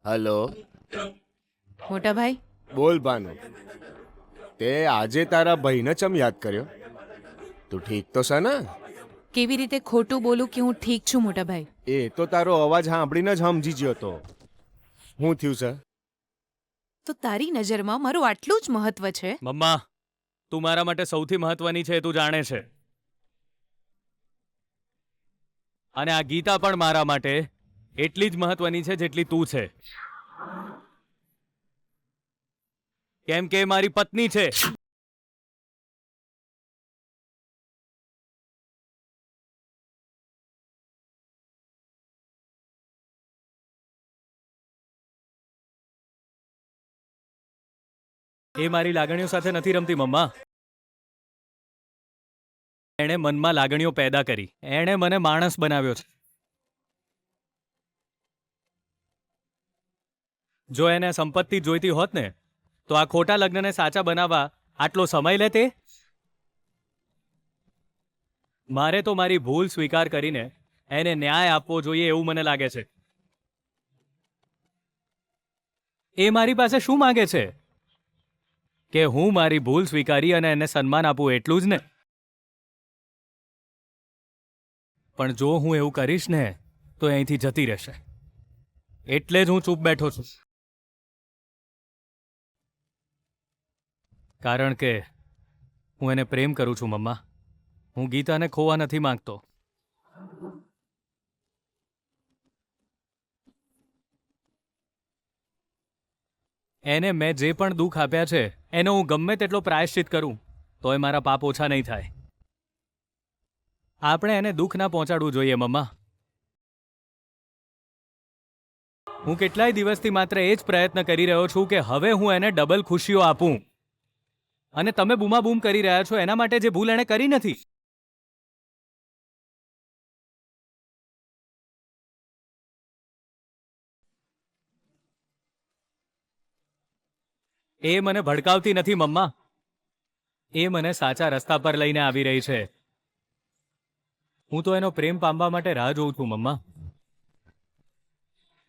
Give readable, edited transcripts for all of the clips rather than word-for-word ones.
Hello. મોટા ભાઈ. બોલ ભાનુ. તે આજે તારા ભાઈને ચમ યાદ કર્યો? તું ઠીક તો છે ને? કેવી રીતે ખોટું બોલું કે હું ઠીક છું મોટા ભાઈ? એ તો તારો અવાજ સાંભળીને જ સમજી ગયો તો. શું થયું છે? તો તારી નજરમાં મારું આટલું જ મહત્વ છે? મમ્મા, તું મારા માટે સૌથી મહત્વની છે, તું જાણે છે. અને આ ગીતા પણ મારા માટે એટલી જ મહત્વની છે જેટલી તું છે. કેમ કે એ મારી પત્ની છે. એ મારી લાગણીઓ સાથે નથી રમતી મમ્મા. એણે મનમાં લાગણીઓ પેદા કરી. એણે મને માણસ બનાવ્યો છે. જો એને સંપત્તિ જોઈતી હોત ને તો આ ખોટા લગ્નને સાચા બનાવવા આટલો સમય લેતે. મારે તો મારી ભૂલ સ્વીકાર કરીને એને ન્યાય આપવો જોઈએ એવું મને લાગે છે. એ મારી પાસે શું માંગે છે? કે હું મારી ભૂલ સ્વીકારી અને એને સન્માન આપું, એટલું જ ને? પણ જો હું એવું કરીશ ને તો અહીંથી જતી રહેશે. એટલે જ હું ચૂપ બેઠો છું. કારણ કે હું એને પ્રેમ કરું છું મમ્મા. હું ગીતાને ખોવા નથી માંગતો. એને મેં જે પણ દુઃખ આપ્યા છે એનો હું ગમે તેટલો પ્રાયશ્ચિત કરું તોય મારા પાપ ઓછા નહીં થાય. આપણે એને દુઃખ ના પહોંચાડવું જોઈએ મમ્મા. હું કેટલાય દિવસથી માત્ર એ જ પ્રયત્ન કરી રહ્યો છું કે હવે હું એને ડબલ ખુશીઓ આપું. અને તમે બૂમાબૂમ કરી રહ્યા છો એના માટે જે ભૂલ એણે કરી નથી. એ મને ભડકાવતી નથી મમ્મા. એ મને સાચા રસ્તા પર લઈને આવી રહી છે. હું તો એનો પ્રેમ પામવા માટે રાહ જોઉં છું મમ્મા.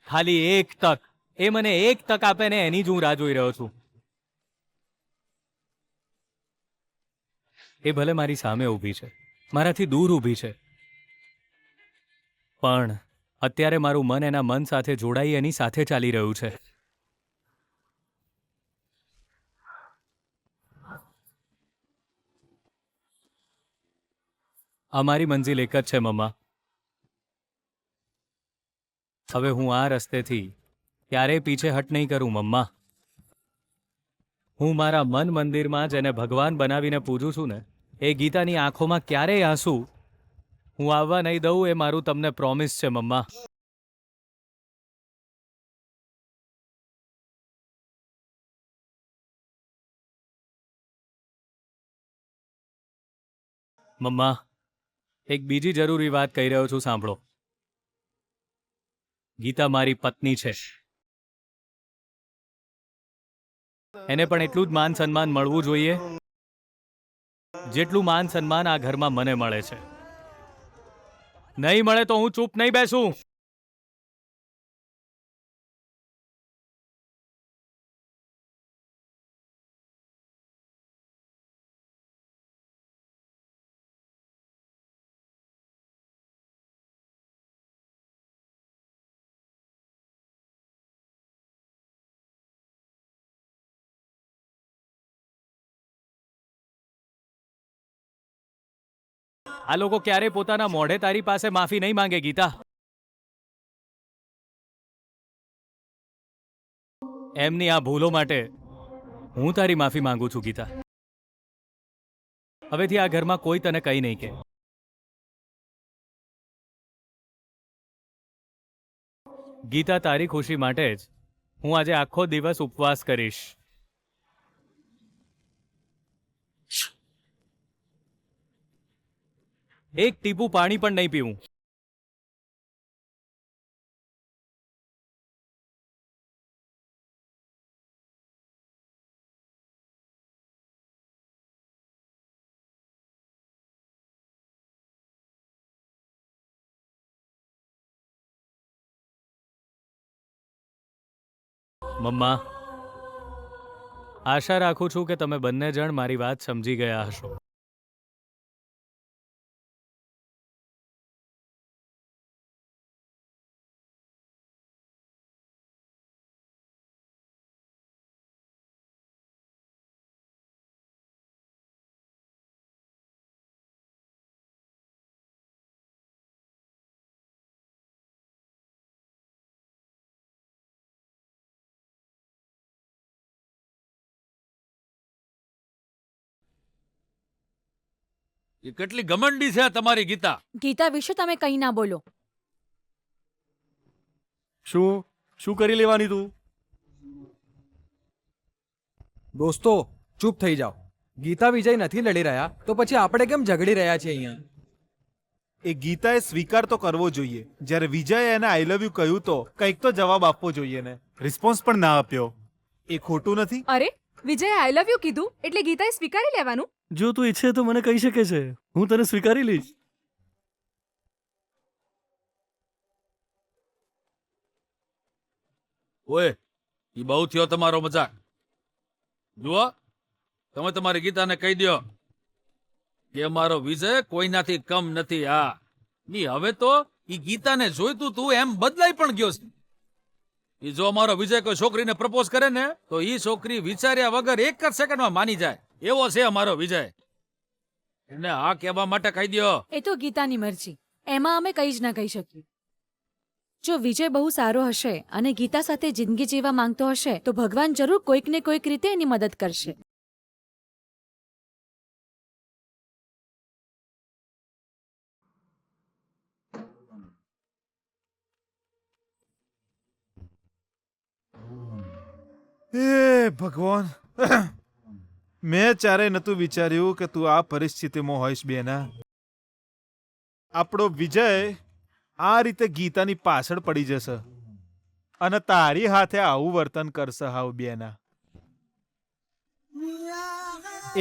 ખાલી એક તક, એ મને એક તક આપે ને એની જ હું રાહ જોઈ રહ્યો છું. એ ભલે મારી સામે ઊભી છે, મારાથી દૂર ઊભી છે, પણ અત્યારે મારું મન એના મન સાથે જોડાઈ એની સાથે ચાલી રહ્યું છે. અમારી મંજિલ એક જ છે મમ્મા. હવે હું આ રસ્તેથી ક્યારેય પીછેહટ નહીં કરું મમ્મા. હું મારા મન મંદિરમાં જેને ભગવાન બનાવીને પૂજું છું ને એ ગીતાની આંખોમાં ક્યારેય આંસુ હું આવવા નહીં દઉં, એ મારું તમને પ્રોમિસ છે મમ્મા. મમ્મા, એક બીજી જરૂરી વાત કહી રહ્યો છું, સાંભળો. ગીતા મારી પત્ની છે. એને પણ એટલું જ માન સન્માન મળવું જોઈએ જેટલું માન સન્માન આ ઘરમાં મને મળે છે. નહીં મળે તો હું ચૂપ નહીં બેસું. આ લોકો ક્યારેય પોતાના મોઢે તારી પાસે માફી નહીં માંગે ગીતા. એમની આ ભૂલો માટે હું તારી માફી માંગુ છું ગીતા. હવેથી આ ઘરમાં કોઈ તને કંઈ નહીં કહે. ગીતા, તારી ખુશી માટે જ હું આજે આખો દિવસ ઉપવાસ કરીશ. એક ટીપું પાણી પણ નહીં પીવું. મમ્મા, આશા રાખું છું કે તમે બંને જણ મારી વાત સમજી ગયા હશો. એ કેટલી ઘમંડી છે આ તમારી ગીતા. ગીતા વિશે તમે કંઈ ના બોલો. શું શું કરી લેવાની તું? દોસ્તો ચૂપ થઈ જાઓ. ગીતા વિજય નથી લડી રહ્યા તો પછી આપણે કેમ ઝઘડી રહ્યા છીએ અહીંયા? એ ગીતાએ સ્વીકાર તો કરવો જોઈએ. જ્યારે વિજયે એને આઈ લવ યુ કહ્યું તો કંઈક તો જવાબ આપવો જોઈએ ને. રિસ્પોન્સ પણ ના આપ્યો. એ ખોટું નથી? અરે વિજયે આઈ લવ યુ કીધું એટલે ગીતાએ સ્વીકારી લેવાનું. જો તું ઈચ્છે તો મને કહી શકે છે, હું તને સ્વીકારી લઈશ. ઓય, એ બહુ થયો તમારો મજાક. જુઓ, તમે તમારી ગીતાને કહી દો કે મારો વિજય કોઈનાથી કમ નથી. હા ની હવે તો ઈ ગીતાને જોઈતું તું એમ બદલાઈ પણ ગયો છે. ઈ જો અમારો વિજય કોઈ છોકરીને પ્રપોઝ કરે ને તો ઈ છોકરી વિચાર્યા વગર એક જ સેકન્ડમાં માની જાય એવો છે અમારો વિજય. એને આ કહેવા માટે કહી દો. એ તો ગીતાની મરજી, એમાં અમે કંઈ જ ના કહી શકીએ. જો વિજય બહુ સારો હશે અને ગીતા સાથે જિંદગી જીવવા માંગતો હશે તો ભગવાન જરૂર કોઈક ને કોઈક રીતે એની મદદ કરશે. એ ભગવાન, મેં ચારે નતું વિચાર્યું કે તું આ પરિસ્થિતિમાં હોઈશ બેના. આપણો વિજય આ રીતે ગીતાની પાછળ પડી જશે અને તારી હાથે આવું વર્તન કરશે. હાવ બેના,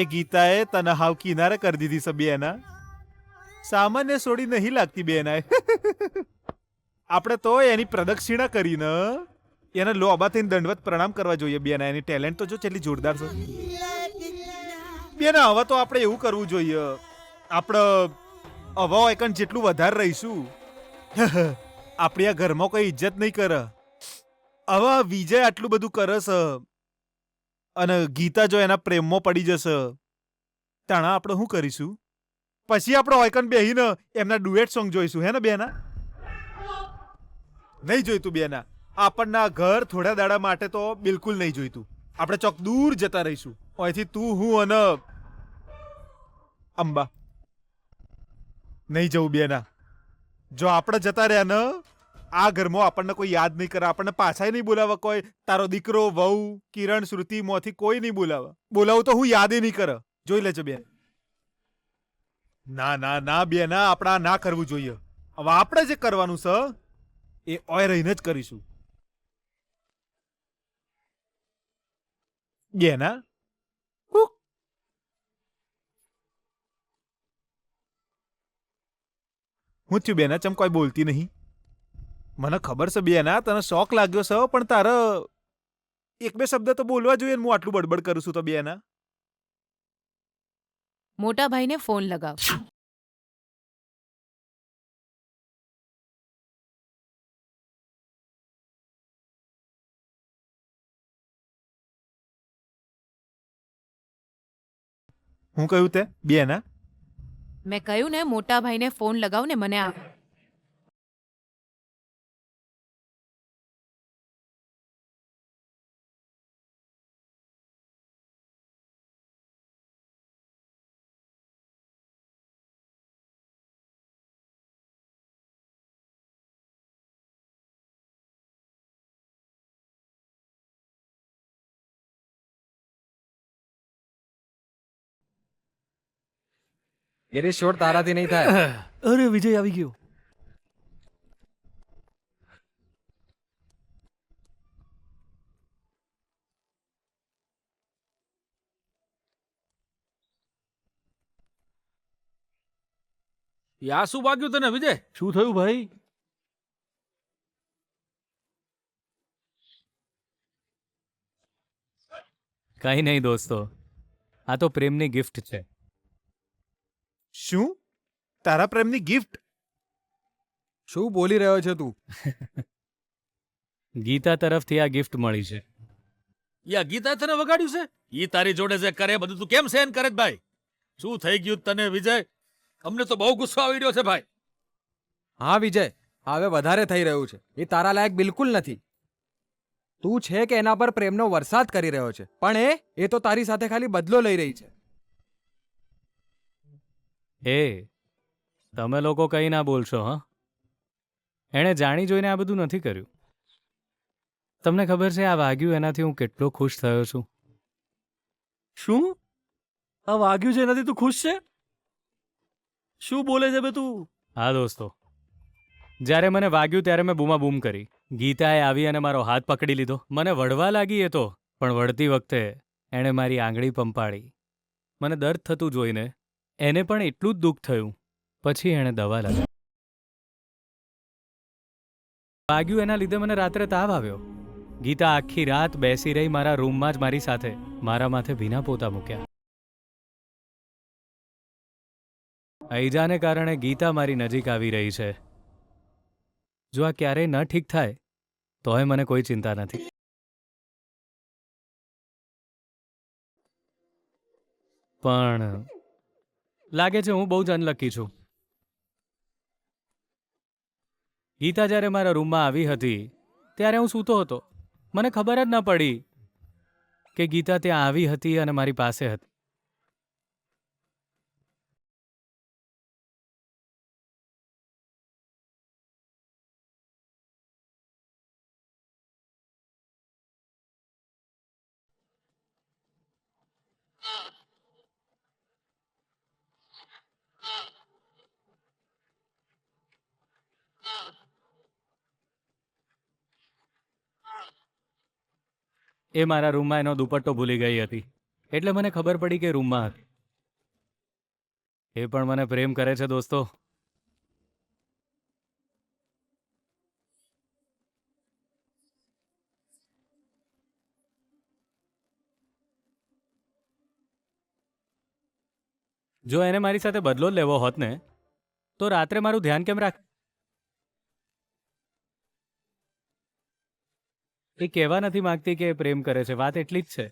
એ ગીતાએ તને હાવ કિનારે કરી દીધી છે બેના. સામાન્ય છોડી નહીં લાગતી બેના. આપણે તો એની પ્રદક્ષિણા કરીને એને લોબા થઈને દંડવત પ્રણામ કરવા જોઈએ બેના. એની ટેલેન્ટ તો જો કેટલી જોરદાર છે બેના. હવે તો આપણે એવું કરવું જોઈએ, આપણે હવા એકન જેટલું વધારે રહીશું આપણી આ ઘરમાં કોઈ ઇજ્જત નહીં કરે. હવે વિજય આટલું બધું કરે છે અને ગીતા જો એના પ્રેમમાં પડી જશે તાણા આપણે શું કરીશું? પછી આપણે ઓયકન બેહીને એમના ડુએટ સોંગ જોઈશું, હે ને બેના? નહીં જોઈતું બેના. આપણને આ ઘર થોડા દાડા માટે તો બિલકુલ નહીં જોઈતું. આપણે ચોક દૂર જતા રહીશું. અહીંથી તું, હું અને અંબા. નહીં જવું બેના. જો આપણે જતા રહ્યા ને આ ઘરમાં આપણને કોઈ યાદ નહીં કરે, આપણને પાછા નહીં બોલાવે કોઈ. તારો દીકરો, વહુ, કિરણ, શ્રુતિ મોથી કોઈ નહીં બોલાવે. બોલાવું તો હું યાદ નહીં કરે. જોઈ લેજો બેન. ના ના ના બેના, આપણે આ ના કરવું જોઈએ. હવે આપણે જે કરવાનું છે એ ઓય રહીને જ કરીશું. બેના, હું થયું બેના? ચમ કોઈ બોલતી નહીં? મને ખબર છે બેના તને શોખ લાગ્યો છે, પણ તારે એક બે શબ્દ તો બોલવા જોઈએ ને. હું આટલું બડબડ કરું છું તો બેના. મોટા ભાઈને ફોન લગાવ. હું કહ્યું તે બેના? મેં કહ્યું ને મોટા ભાઈને ફોન લગાવ ને મને આ. એ શોટ તારાથી નહીં થાય. અરે વિજય આવી ગયો. આ શું વાગ્યું તને વિજય? શું થયું ભાઈ? કંઈ નહીં દોસ્તો, આ તો પ્રેમની ગિફ્ટ છે. શું તારા પ્રેમની ગિફ્ટ? શું બોલી રહ્યો છે તું? ગીતા તરફથી આ ગિફ્ટ મળી છે. યા ગીતા તને વગાડ્યું છે? ઈ તારી જોડે જે કરે બધું તું કેમ સહન કરે છે ભાઈ? શું થઈ ગયું તને વિજય? અમને તો બહુ ગુસ્સો આવી રહ્યો છે ભાઈ. હા વિજય, હવે વધારે થઈ રહ્યું છે. એ તારા લાયક બિલકુલ નથી. તું છે કે એના પર પ્રેમનો વરસાદ કરી રહ્યો છે, પણ એ તો તારી સાથે ખાલી બદલો લઈ રહી છે. તમે લોકો કંઈ ના બોલશો. હા, એણે જાણી જોઈને આ બધું નથી કર્યું. તમને ખબર છે આ વાગ્યું એનાથી હું કેટલો ખુશ થયો છું. શું આ વાગ્યું છે એનાથી તું ખુશ છે? શું બોલે છે બે તું? હા દોસ્તો, જ્યારે મને વાગ્યું ત્યારે મેં બૂમાબૂમ કરી. ગીતાએ આવી અને મારો હાથ પકડી લીધો. મને વળવા લાગી એ તો, પણ વળતી વખતે એણે મારી આંગળી પંપાળી. મને દર્દ થતું જોઈને એને પણ એટલું જ દુઃખ થયું. પછી એણે દવા લાગી. વાગ્યું એના લીધે મને રાત્રે તાવ આવ્યો. ગીતા આખી રાત બેસી રહી મારા રૂમમાં જ મારી સાથે. મારા માથે ભીના પોતા મૂક્યા. ઐજાને કારણે ગીતા મારી નજીક આવી રહી છે. જો આ ક્યારેય ન ઠીક થાય તોય મને કોઈ ચિંતા નથી. પણ લાગે છે હું બહુ જ અનલકી છું. ગીતા જ્યારે મારા રૂમમાં આવી હતી ત્યારે હું સૂતો હતો. મને ખબર જ ન પડી કે ગીતા ત્યાં આવી હતી અને મારી પાસે હતી. એ મારા રૂમમાં એનો દુપટ્ટો ભૂલી ગઈ હતી, એટલે મને ખબર પડી કે રૂમમાં હતી. એ પણ મને પ્રેમ કરે છે દોસ્તો. જો એને મારી સાથે બદલો જ લેવો હોત ને તો રાત્રે મારું ધ્યાન કેમ રાખ? એ કહેવા નથી માંગતી કે એ પ્રેમ કરે છે, વાત એટલી જ છે.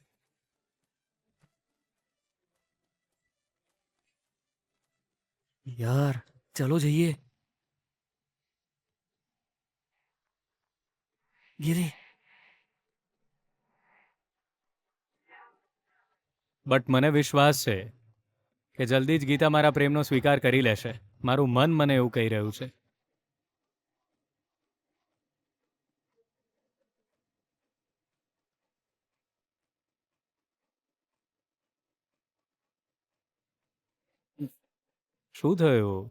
યાર ચલો જઈએ. ગિરી બટ મને વિશ્વાસ છે કે જલ્દી જ ગીતા મારા પ્રેમનો સ્વીકાર કરી લેશે. મારું મન મને એવું કહી રહ્યું છે. શું થયું?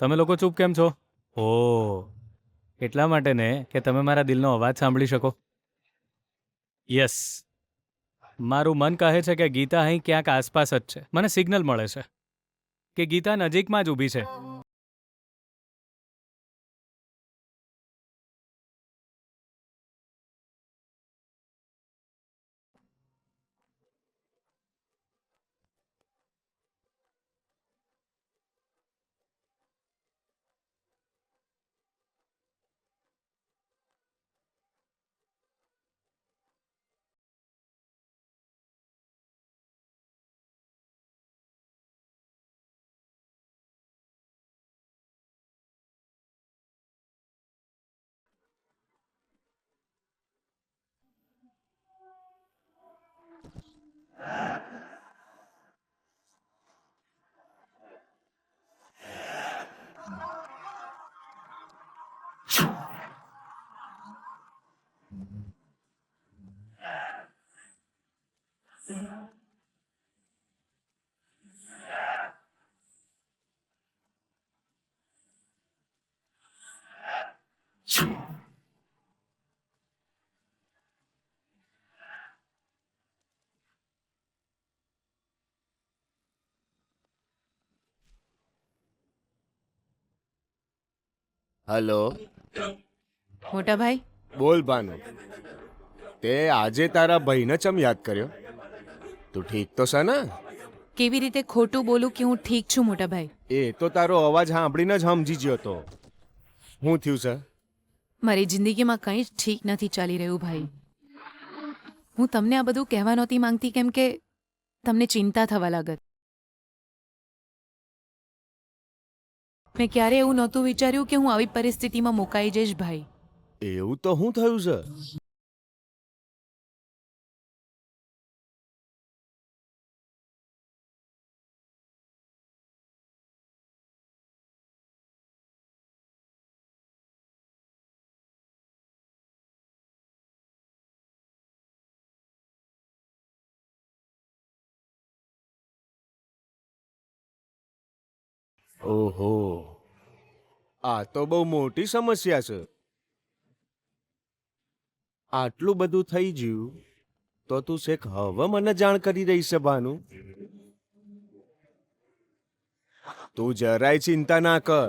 તમે લોકો ચૂપ કેમ છો? ઓ, એટલા માટે ને કે તમે મારા દિલનો અવાજ સાંભળી શકો. યસ, મારું મન કહે છે કે ગીતા અહીં ક્યાંક આસપાસ જ છે. મને સિગ્નલ મળે છે કે ગીતા નજીકમાં જ ઊભી છે. હલો, મોટા ભાઈ, બોલ ભાનુ. તે આજે તારા ભાઈને ચમ યાદ કર્યો? તું ઠીક તો છે ને? કેવી રીતે ખોટું બોલું કે હું ઠીક છું મોટા ભાઈ? એ તો તારો અવાજ સાંભળીને જ સમજી ગયો તો. શું થયું છે? મારી જિંદગીમાં કંઈ જ ઠીક નથી ચાલી રહ્યું ભાઈ. હું તમને આ બધું કહેવા નહોતી માંગતી કેમ કે તમને ચિંતા થવા લાગત. મેં ક્યારે એવું નહોતું વિચાર્યું કે હું આવી પરિસ્થિતિમાં મુકાઈ જઈશ ભાઈ. એવું તો શું થયું છે? ઓહો, આ તો બહુ મોટી સમસ્યા છે. આટલું બધું થઈ ગયું તો તું શેખ હવે મને જાણ કરી રહી છે ભાનુ? તું જરાય ચિંતા ના કર.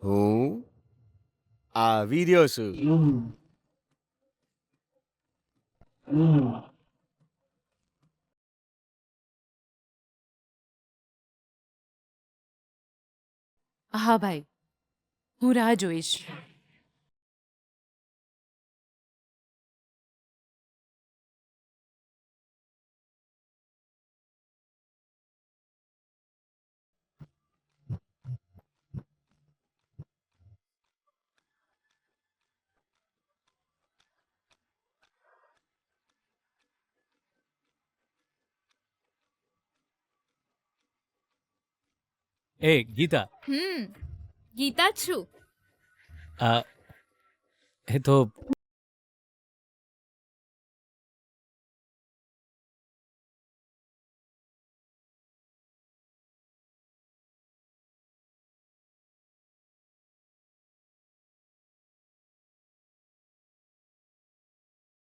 હું આવી રહ્યો છું. હા ભાઈ, હું રાહ જોઈશ. એ ગીતા, ગીતા જ છું. આ એ તો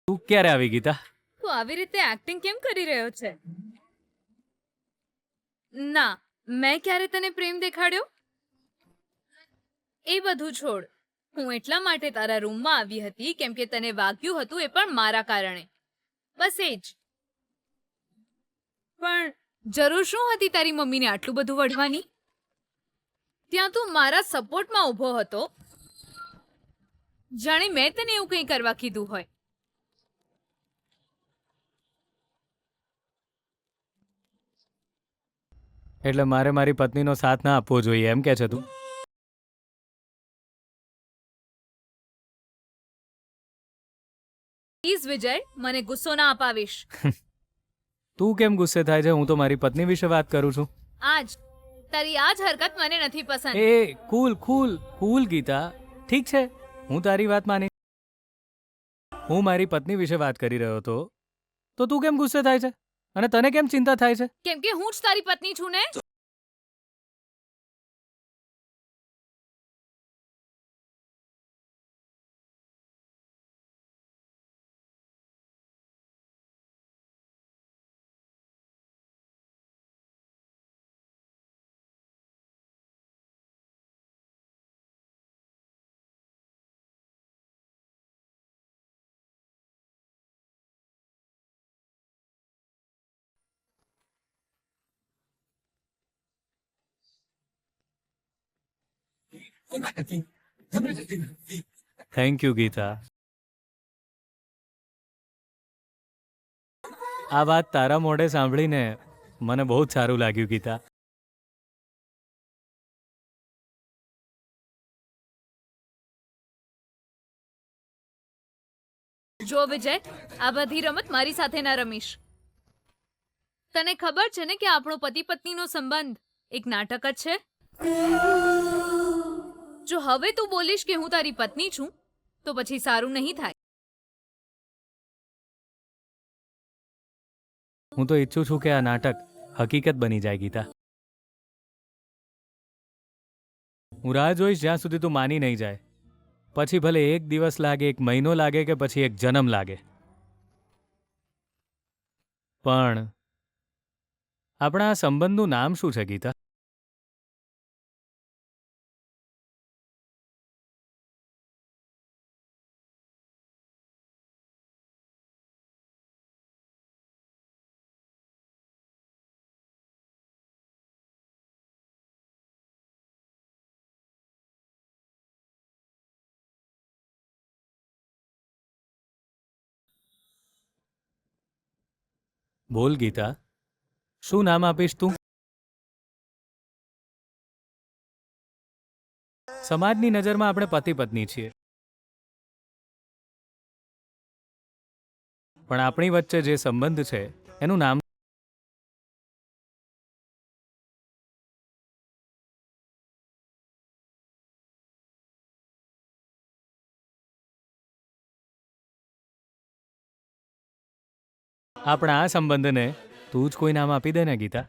તું ક્યારે આવી ગીતા? તું આવી રીતે એક્ટિંગ કેમ કરી રહ્યો છે? ના, મેં ક્યારે તને પ્રેમ દેખાડ્યો? એ બધું છોડ. હું એટલા માટે તારા રૂમમાં આવી હતી કેમ કે તને વાગ્યું હતું, એ પણ મારા કારણે. બસ એ જ. પણ જરૂર શું હતી તારી મમ્મીને આટલું બધું વઢવાની? ત્યાં તું મારા સપોર્ટમાં ઊભો હતો, જાણે મેં તને એવું કંઈ કરવા કીધું હોય. એટલે મારે મારી પત્નીનો સાથ ના આપવો જોઈએ એમ કે છે તું? પ્લીઝ વિજય, મને ગુસ્સો ના અપાવીશ. તું કેમ ગુસ્સે થાય છે? હું તો મારી પત્ની વિશે વાત કરું છું. આજ તારી આ જ હરકત મને નથી પસંદ. એ કૂલ કૂલ કૂલ ગીતા, ઠીક છે, હું તારી વાત માની. હું મારી પત્ની વિશે વાત કરી રહ્યો હતો તો તું કેમ ગુસ્સે થાય છે અને તને કેમ ચિંતા થાય છે? કેમ કે હું જ તારી પત્ની છું ને. Thank you Gita. આ વાત તારા મોઢે સાંભળીને મને બહુ જ સારું લાગ્યું ગીતા. જો વિજય, આ બધી રમત મારી સાથે ના રમીશ. તને ખબર છે ને કે આપણો પતિ પત્નીનો સંબંધ એક નાટક જ છે. જો હવે તું બોલીશ કે હું તારી પત્ની છું તો પછી સારું નહીં થાય. હું તો ઈચ્છું છું કે આ નાટક હકીકત બની જાય ગીતા. હું રાહ જોઈશ જ્યાં સુધી તું માની નહીં જાય. પછી ભલે એક દિવસ લાગે, એક મહિનો લાગે કે પછી એક જન્મ લાગે, પણ આપણા આ સંબંધનું નામ શું છે ગીતા? બોલ ગીતા, શું નામ આપીશ તું? સમાજની નજરમાં આપણે પતિ પત્ની છીએ, પણ આપણી વચ્ચે જે સંબંધ છે એનું નામ આપણા આ સંબંધને તું જ કોઈ નામ આપી દે ને ગીતા.